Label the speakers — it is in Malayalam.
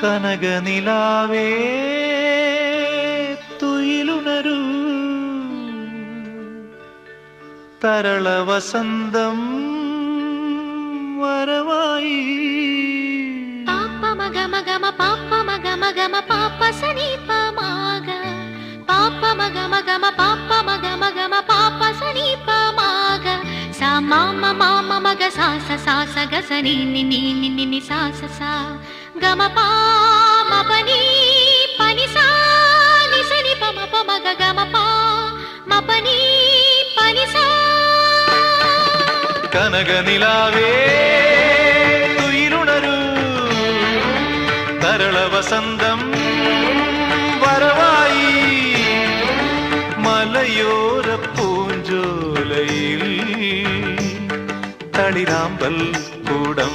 Speaker 1: കനകനിലാവേ തുയിലുണരൂ തരള വസന്തം വരവായി
Speaker 2: പാപ്പ മഗ മഗ മ പാപ്പ മഗ മഗ മ പാപ്പ സനീപ മാഗ പാപ്പ മഗ മഗ മ പാപ്പ മഗ മഗ മ പാപ്പ സനീപ മാഗ സ മാമ മാമ മഗ സ സ സ സ ഗ സ നി നി നി നി നി നി സ സ സ ഗ മ പ മ പ നി പ നി സ നി സ നി പ മ പ മ ഗ ഗ മ പ മ പ നി പ നി സ
Speaker 1: കനകനിലാവേ തുയിലുണരൂ തരള വസന്തം വരവായി മലയോര പൂഞ്ചോലയിൽ തളിരാമ്പൽ കൂടം